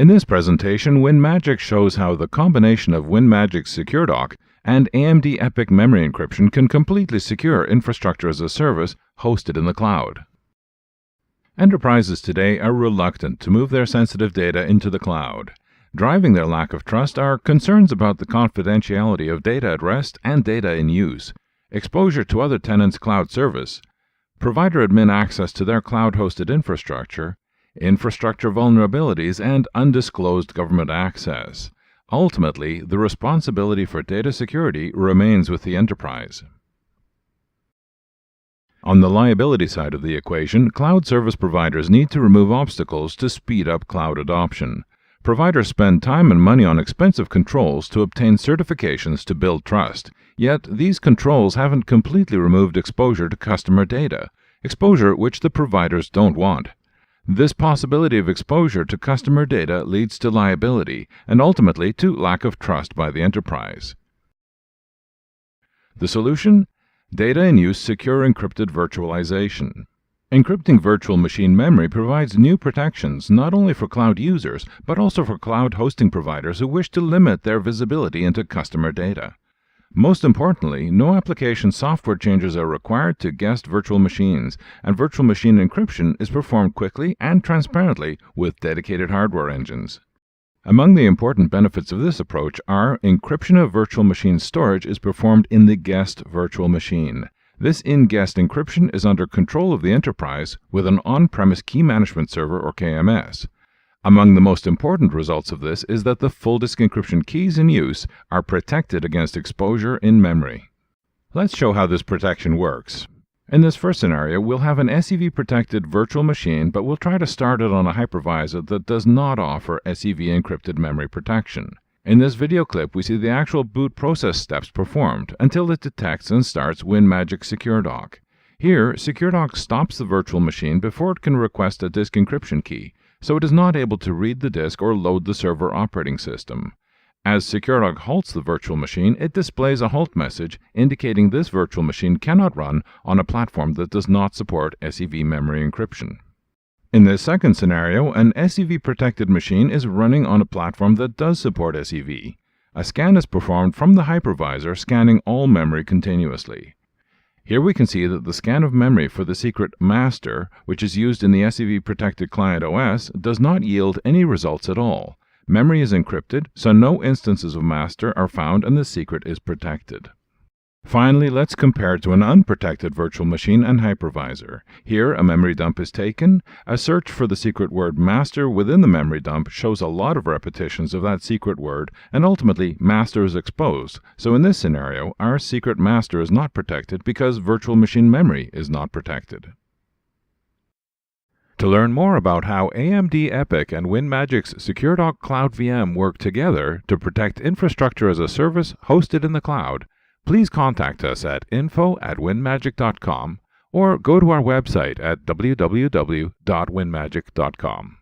In this presentation, WinMagic shows how the combination of WinMagic's SecureDoc and AMD EPYC memory encryption can completely secure infrastructure as a service hosted in the cloud. Enterprises today are reluctant to move their sensitive data into the cloud. Driving their lack of trust are concerns about the confidentiality of data at rest and data in use, exposure to other tenants' cloud service, provider admin access to their cloud-hosted infrastructure vulnerabilities, and undisclosed government access. Ultimately, the responsibility for data security remains with the enterprise. On the liability side of the equation, cloud service providers need to remove obstacles to speed up cloud adoption. Providers spend time and money on expensive controls to obtain certifications to build trust, yet these controls haven't completely removed exposure to customer data, exposure which the providers don't want. This possibility of exposure to customer data leads to liability and ultimately to lack of trust by the enterprise. The solution? Data in use secure encrypted virtualization. Encrypting virtual machine memory provides new protections not only for cloud users, but also for cloud hosting providers who wish to limit their visibility into customer data. Most importantly, no application software changes are required to guest virtual machines, and virtual machine encryption is performed quickly and transparently with dedicated hardware engines. Among the important benefits of this approach are encryption of virtual machine storage is performed in the guest virtual machine. This in-guest encryption is under control of the enterprise with an on-premise key management server or KMS. Among the most important results of this is that the full disk encryption keys in use are protected against exposure in memory. Let's show how this protection works. In this first scenario, we'll have an SEV-protected virtual machine, but we'll try to start it on a hypervisor that does not offer SEV-encrypted memory protection. In this video clip, we see the actual boot process steps performed until it detects and starts WinMagic SecureDoc. Here, SecureDoc stops the virtual machine before it can request a disk encryption key, so it is not able to read the disk or load the server operating system. As SecureDoc halts the virtual machine, it displays a halt message indicating this virtual machine cannot run on a platform that does not support SEV memory encryption. In this second scenario, an SEV-protected machine is running on a platform that does support SEV. A scan is performed from the hypervisor, scanning all memory continuously. Here we can see that the scan of memory for the secret master, which is used in the SEV-protected client OS, does not yield any results at all. Memory is encrypted, so no instances of master are found and the secret is protected. Finally, let's compare to an unprotected virtual machine and hypervisor. Here, a memory dump is taken. A search for the secret word master within the memory dump shows a lot of repetitions of that secret word, and ultimately, master is exposed. So in this scenario, our secret master is not protected because virtual machine memory is not protected. To learn more about how AMD EPYC and WinMagic's SecureDoc Cloud VM work together to protect infrastructure as a service hosted in the cloud, please contact us at info@winmagic.com or go to our website at www.winmagic.com.